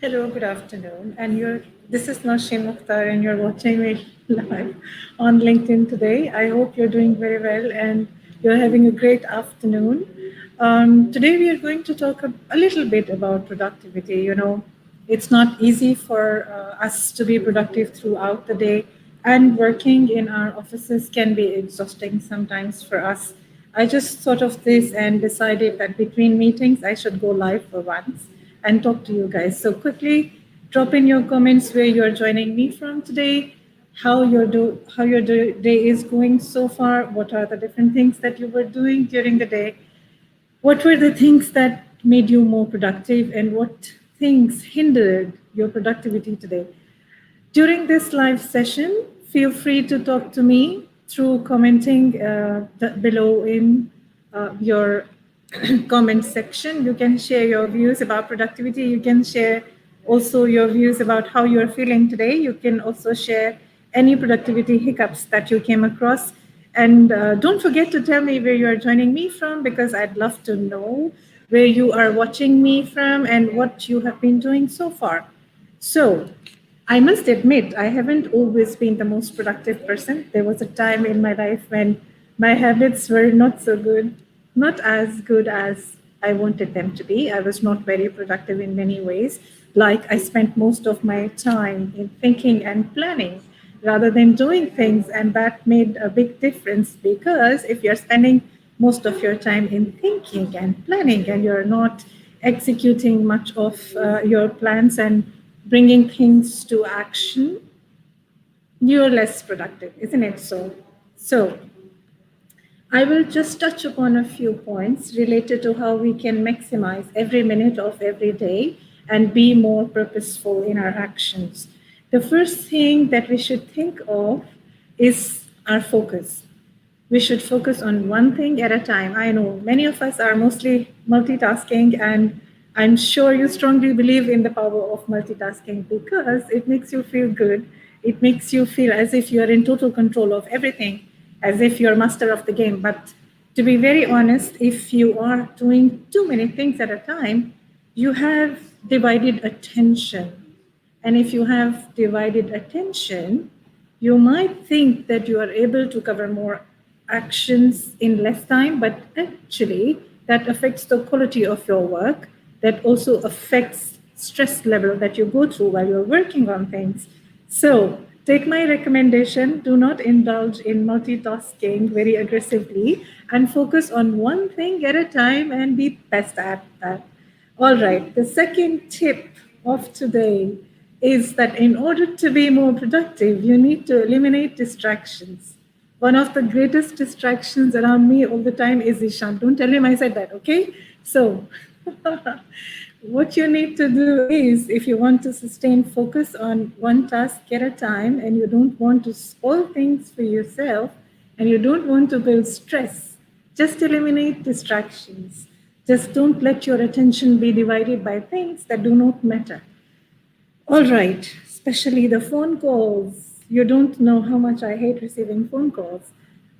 Hello, good afternoon. This is Nosheen Mukhtar, and you're watching me live on LinkedIn today. I hope you're doing very well and you're having a great afternoon. Today, we are going to talk a little bit about productivity. It's not easy for us to be productive throughout the day, and working in our offices can be exhausting sometimes for us. I just thought of this and decided that between meetings, I should go live for once and talk to you guys. So quickly drop in your comments where you're joining me from today, how your day is going so far, what are the different things that you were doing during the day, what were the things that made you more productive, and what things hindered your productivity today. During this live session, feel free to talk to me through commenting below in your comment section. You can share your views about productivity. You can share also your views about how you're feeling today. You can also share any productivity hiccups that you came across. And don't forget to tell me where you are joining me from, because I'd love to know where you are watching me from and what you have been doing so far. So, I must admit, I haven't always been the most productive person. There was a time in my life when my habits were not so good, not as good as I wanted them to be. I was not very productive in many ways. Like, I spent most of my time in thinking and planning rather than doing things. And that made a big difference, because if you're spending most of your time in thinking and planning and you're not executing much of your plans and bringing things to action, you're less productive, isn't it so? So, I will just touch upon a few points related to how we can maximize every minute of every day and be more purposeful in our actions. The first thing that we should think of is our focus. We should focus on one thing at a time. I know many of us are mostly multitasking, and I'm sure you strongly believe in the power of multitasking because it makes you feel good. It makes you feel as if you're in total control of everything, as if you're master of the game. But to be very honest, if you are doing too many things at a time, you have divided attention. And if you have divided attention, you might think that you are able to cover more actions in less time, but actually that affects the quality of your work. That also affects stress level that you go through while you're working on things. So take my recommendation, do not indulge in multitasking very aggressively and focus on one thing at a time and be best at that. All right, the second tip of today is that in order to be more productive, you need to eliminate distractions. One of the greatest distractions around me all the time is Ishan. Don't tell him I said that, okay? So, what you need to do is, if you want to sustain focus on one task at a time and you don't want to spoil things for yourself and you don't want to build stress, just eliminate distractions. Just don't let your attention be divided by things that do not matter. All right, especially the phone calls. You don't know how much I hate receiving phone calls.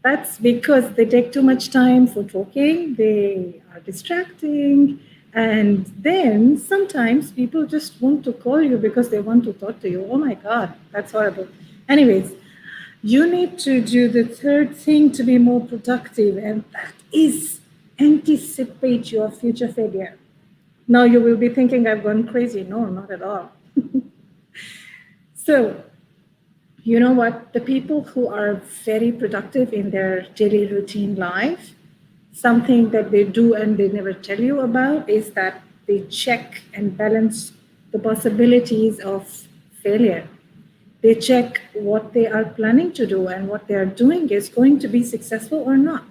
That's because they take too much time for talking, they are distracting, and then sometimes people just want to call you because they want to talk to you. Oh my God, that's horrible. Anyways, you need to do the third thing to be more productive, and that is anticipate your future failure. Now you will be thinking I've gone crazy. No, not at all. So, you know what? The people who are very productive in their daily routine life, something that they do and they never tell you about is that they check and balance the possibilities of failure. They check what they are planning to do and what they are doing is going to be successful or not.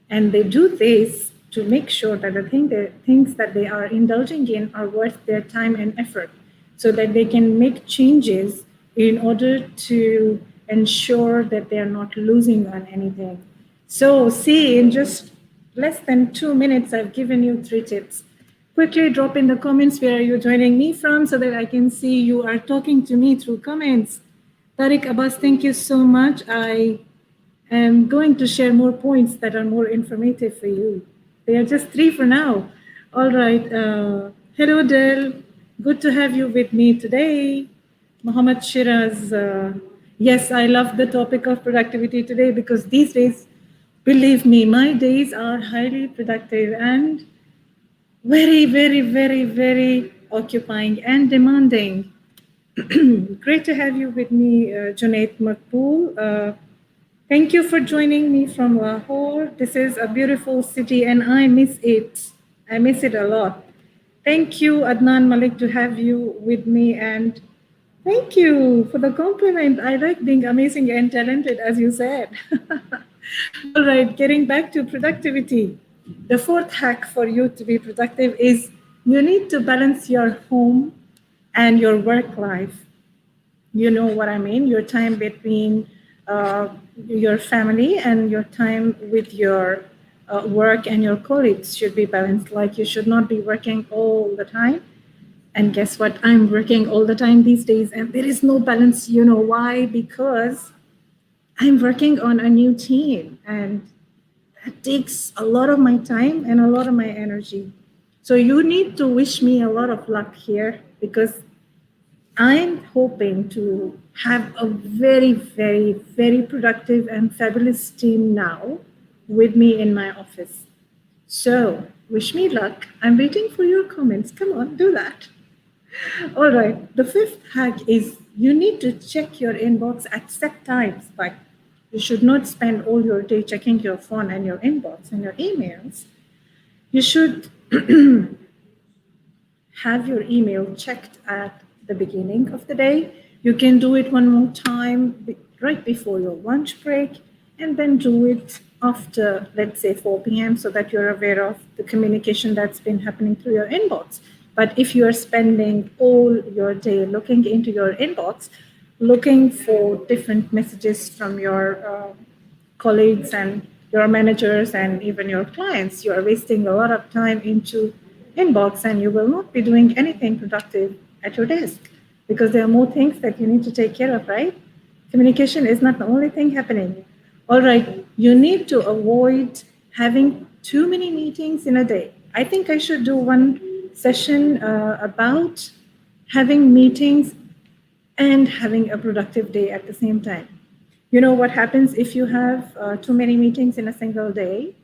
And they do this to make sure that the things that they are indulging in are worth their time and effort, so that they can make changes in order to ensure that they're not losing on anything. So, see, in just less than 2 minutes, I've given you 3 tips. Quickly drop in the comments where you're joining me from so that I can see you are talking to me through comments. Tariq Abbas, thank you so much. I am going to share more points that are more informative for you. They are just 3 for now. All right. Hello, Del. Good to have you with me today, Mohammed Shiraz. Yes, I love the topic of productivity today because these days, believe me, my days are highly productive and very, very, very, very occupying and demanding. Great to have you with me, Junaid Makbul. Thank you for joining me from Lahore. This is a beautiful city and I miss it. I miss it a lot. Thank you, Adnan Malik, to have you with me. And thank you for the compliment. I like being amazing and talented, as you said. All right, getting back to productivity. The fourth hack for you to be productive is you need to balance your home and your work life. You know what I mean? Your time between your family and your time with your work and your colleagues should be balanced. Like you should not be working all the time. And guess what? I'm working all the time these days, and there is no balance. You know why? Because I'm working on a new team, and that takes a lot of my time and a lot of my energy. So you need to wish me a lot of luck here because I'm hoping to have a very, very, very productive and fabulous team now with me in my office. So, wish me luck. I'm waiting for your comments. Come on, do that. All right. The fifth hack is you need to check your inbox at set times. Like, you should not spend all your day checking your phone and your inbox and your emails. You should have your email checked at the beginning of the day. You can do it one more time right before your lunch break, and then do it after, let's say, 4 p.m., so that you're aware of the communication that's been happening through your inbox. But if you are spending all your day looking into your inbox, looking for different messages from your colleagues and your managers and even your clients, you are wasting a lot of time into inbox and you will not be doing anything productive at your desk because there are more things that you need to take care of, right? Communication is not the only thing happening. All right, you need to avoid having too many meetings in a day. I think I should do one session about having meetings and having a productive day at the same time. You know what happens if you have too many meetings in a single day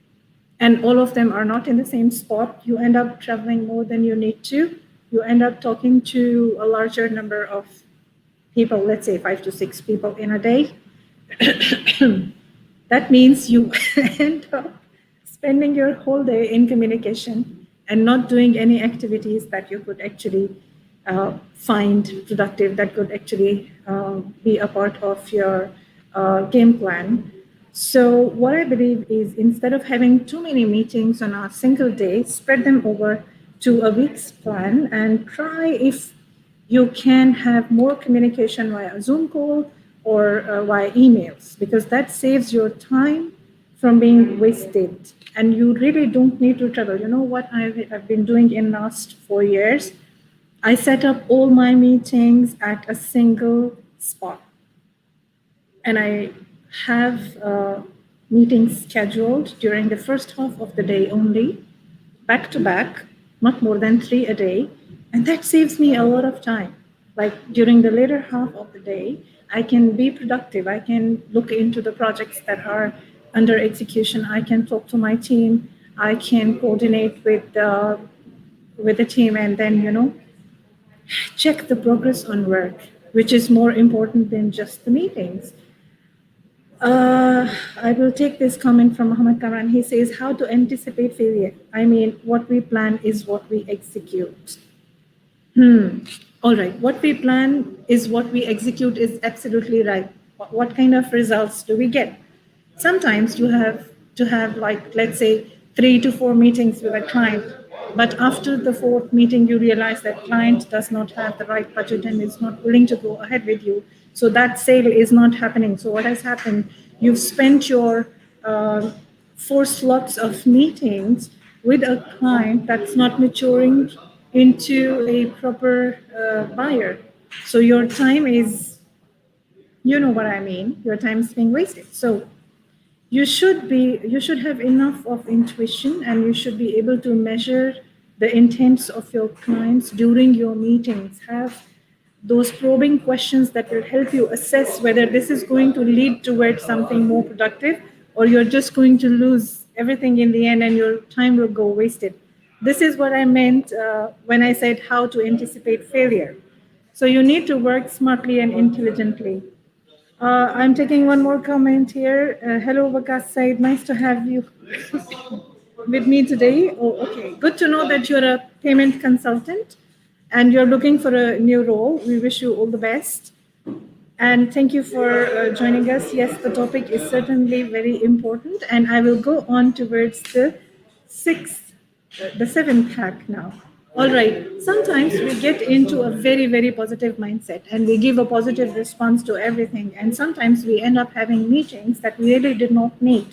and all of them are not in the same spot? You end up traveling more than you need to. You end up talking to a larger number of people, let's say 5 to 6 people in a day. That means you end up spending your whole day in communication and not doing any activities that you could actually find productive, that could actually be a part of your game plan. So, what I believe is instead of having too many meetings on a single day, spread them over to a week's plan and try if you can have more communication via Zoom call or via emails because that saves your time from being wasted and you really don't need to travel. You know what I've been doing in last 4 years? I set up all my meetings at a single spot and I have meetings scheduled during the first half of the day only, back to back, not more than 3 a day. And that saves me a lot of time. Like during the later half of the day, I can be productive. I can look into the projects that are under execution. I can talk to my team. I can coordinate with the team and then, check the progress on work, which is more important than just the meetings. I will take this comment from Muhammad Kamran. He says, how to anticipate failure? I mean, what we plan is what we execute. All right. What we plan is what we execute is absolutely right. What kind of results do we get? Sometimes you have to have, like, let's say, 3 to 4 meetings with a client. But after the fourth meeting, you realize that client does not have the right budget and is not willing to go ahead with you. So that sale is not happening. So what has happened? You've spent your 4 slots of meetings with a client that's not maturing into a proper buyer. So your time is, you know what I mean, your time is being wasted. So you should have enough of intuition and you should be able to measure the intents of your clients during your meetings. Have those probing questions that will help you assess whether this is going to lead towards something more productive, or you're just going to lose everything in the end and your time will go wasted. This is what I meant when I said how to anticipate failure. So you need to work smartly and intelligently. I'm taking one more comment here. Hello, Wakas Said. Nice to have you with me today. Oh, okay. Good to know that you're a payment consultant and you're looking for a new role. We wish you all the best. And thank you for joining us. Yes, the topic is certainly very important. And I will go on towards the seventh hack now. All right. Sometimes we get into a very, very positive mindset and we give a positive response to everything. And sometimes we end up having meetings that we really did not need.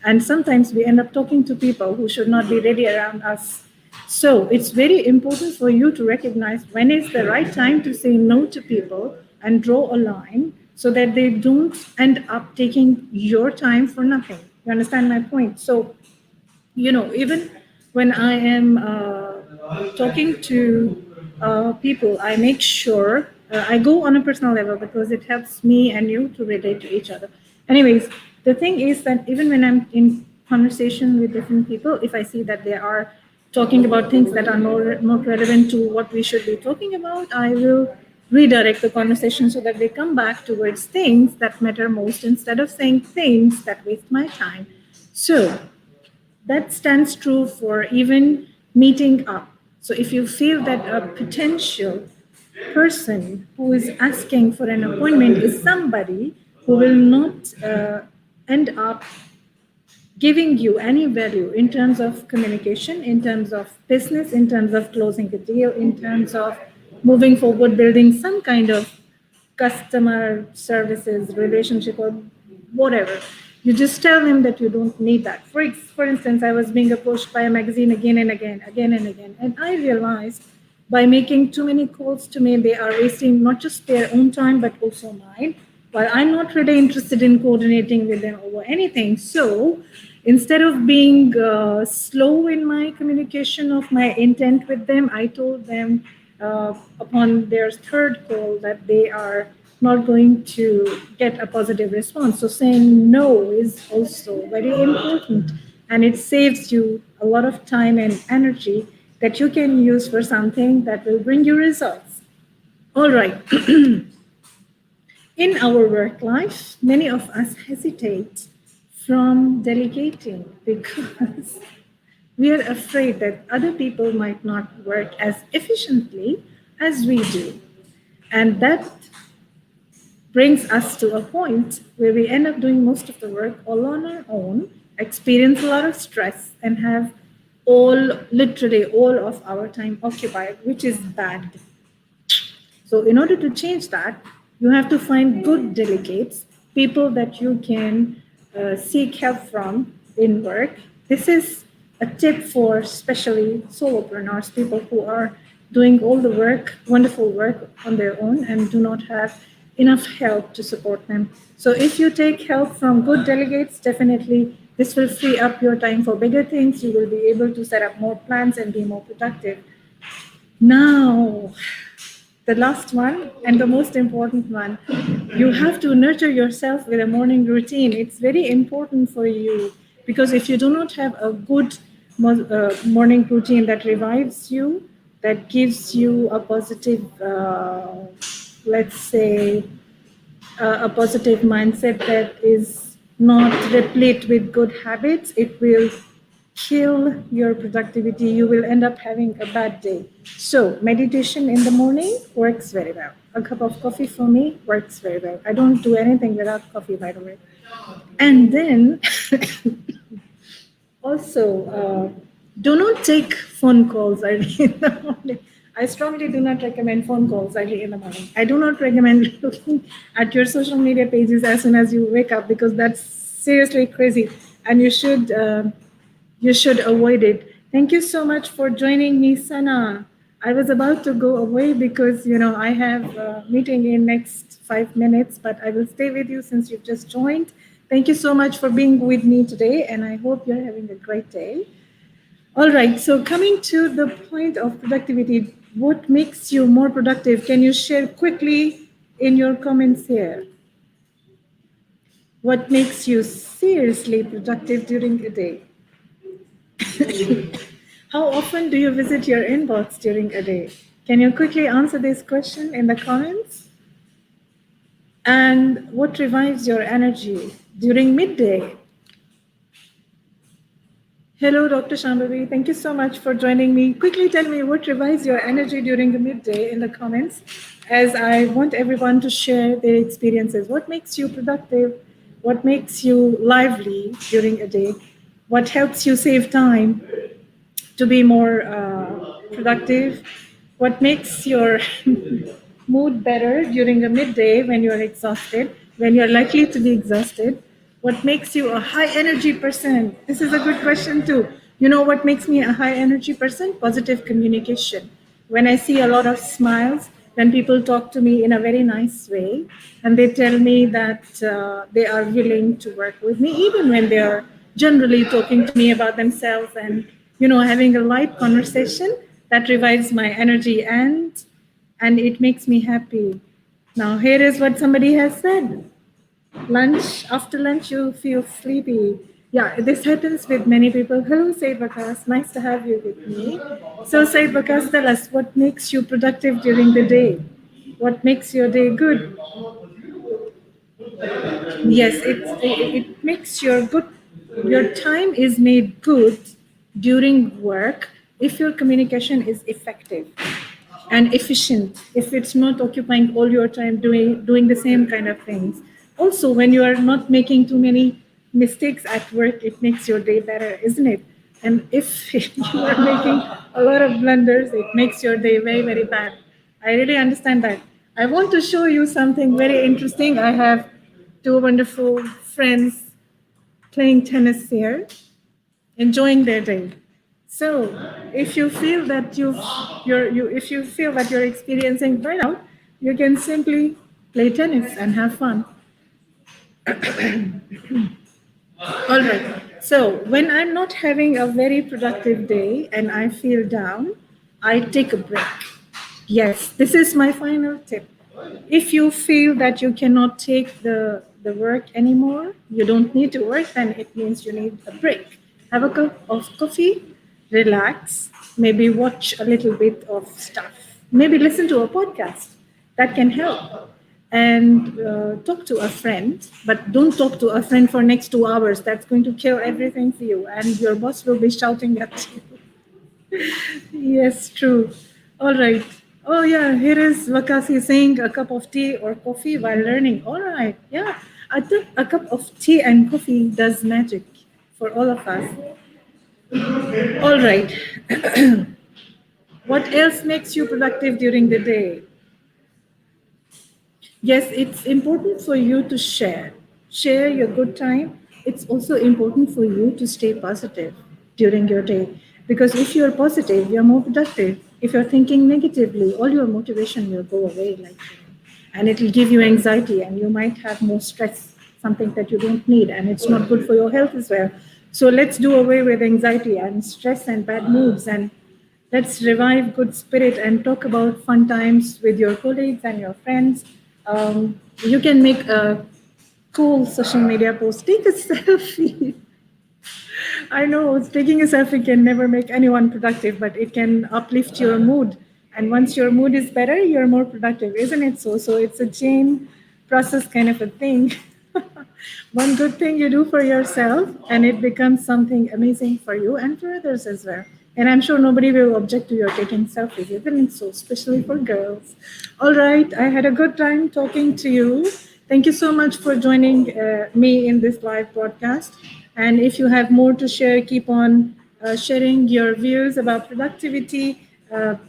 And sometimes we end up talking to people who should not be really around us. So it's very important for you to recognize when is the right time to say no to people and draw a line so that they don't end up taking your time for nothing. You understand my point? So, even when I am talking to people, I make sure I go on a personal level because it helps me and you to relate to each other. Anyways, the thing is that even when I'm in conversation with different people, if I see that they are talking about things that are more relevant to what we should be talking about, I will redirect the conversation so that they come back towards things that matter most instead of saying things that waste my time. So that stands true for even meeting up. So if you feel that a potential person who is asking for an appointment is somebody who will not end up giving you any value in terms of communication, in terms of business, in terms of closing a deal, in terms of moving forward, building some kind of customer services relationship or whatever. You just tell them that you don't need that. For instance, I was being approached by a magazine again and again, again and again. And I realized by making too many calls to me, they are wasting not just their own time, but also mine. While I'm not really interested in coordinating with them over anything. So instead of being slow in my communication of my intent with them, I told them upon their third call that they are not going to get a positive response. So saying no is also very important, and it saves you a lot of time and energy that you can use for something that will bring you results. All right. In our work life, many of us hesitate from delegating because we are afraid that other people might not work as efficiently as we do. And that brings us to a point where we end up doing most of the work all on our own, experience a lot of stress, and have literally all of our time occupied, which is bad. So, in order to change that, you have to find good delegates, people that you can seek help from in work. This is a tip for especially solopreneurs, people who are doing all the work, wonderful work on their own and do not have enough help to support them. So, if you take help from good delegates, definitely this will free up your time for bigger things. You will be able to set up more plans and be more productive. Now, the last one and the most important one, you have to nurture yourself with a morning routine. It's very important for you because if you do not have a good morning routine that revives you, that gives you a positive, let's say, a positive mindset that is not replete with good habits, it will kill your productivity. You will end up having a bad day. So, meditation in the morning works very well. A cup of coffee for me works very well. I don't do anything without coffee, by the way. And then also, do not take phone calls early in the morning. I strongly do not recommend phone calls early in the morning. I do not recommend looking at your social media pages as soon as you wake up because that's seriously crazy, and you should avoid it. Thank you so much for joining me, Sana. I was about to go away because I have a meeting in next 5 minutes, but I will stay with you since you've just joined. Thank you so much for being with me today, and I hope you're having a great day. All right. So coming to the point of productivity, what makes you more productive? Can you share quickly in your comments here? What makes you seriously productive during the day? How often do you visit your inbox during a day? Can you quickly answer this question in the comments? And what revives your energy during midday? Hello, Dr. Shambhavi. Thank you so much for joining me. Quickly tell me what revives your energy during the midday in the comments, as I want everyone to share their experiences. What makes you productive? What makes you lively during a day? What helps you save time to be more productive? What makes your mood better during a midday when you're exhausted, when you're likely to be exhausted? What makes you a high energy person? This is a good question too. You know what makes me a high energy person? Positive communication. When I see a lot of smiles, when people talk to me in a very nice way, and they tell me that they are willing to work with me, even when they are generally talking to me about themselves and having a light conversation, that revives my energy and it makes me happy. Now, here is what somebody has said. After lunch, you feel sleepy. Yeah, this happens with many people. Hello, Said Bakas. Nice to have you with me. So, Said Bakas, tell us what makes you productive during the day? What makes your day good? Yes, it makes your time is made good during work if your communication is effective and efficient, if it's not occupying all your time doing the same kind of things. Also, when you are not making too many mistakes at work, it makes your day better, isn't it? And if you are making a lot of blunders, it makes your day very, very bad. I really understand that. I want to show you something very interesting. I have two wonderful friends playing tennis here, enjoying their day. So, if you feel that if you feel that you're experiencing burnout, you can simply play tennis and have fun. All right. So, when I'm not having a very productive day and I feel down, I take a break. Yes, this is my final tip. If you feel that you cannot take the work anymore, you don't need to work, then it means you need a break. Have a cup of coffee, relax, maybe watch a little bit of stuff, maybe listen to a podcast that can help, and talk to a friend, but don't talk to a friend for next 2 hours. That's going to kill everything for you, and your boss will be shouting at you. Yes, true. All right. Oh, yeah, here is Vakasi saying a cup of tea or coffee while learning. All right. Yeah, I think a cup of tea and coffee does magic for all of us. All right. What else makes you productive during the day? Yes, it's important for you to share your good time. It's also important for you to stay positive during your day, because if you're positive, you're more productive. If you're thinking negatively, all your motivation will go away, and it will give you anxiety, and you might have more stress, something that you don't need, and it's not good for your health as well. So let's do away with anxiety and stress and bad moods, and let's revive good spirit and talk about fun times with your colleagues and your friends. You can make a cool social media post. Take a selfie. I know taking a selfie can never make anyone productive, but it can uplift your mood. And once your mood is better, you're more productive, isn't it? So it's a chain process kind of a thing. One good thing you do for yourself, and it becomes something amazing for you and for others as well. And I'm sure nobody will object to your taking selfies, isn't it? So, especially for girls. All right, I had a good time talking to you. Thank you so much for joining me in this live broadcast. And if you have more to share, keep on sharing your views about productivity.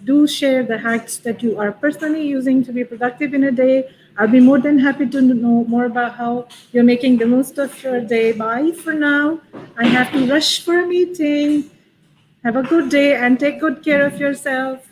Do share the hacks that you are personally using to be productive in a day. I'll be more than happy to know more about how you're making the most of your day. Bye for now. I have to rush for a meeting. Have a good day and take good care of yourself.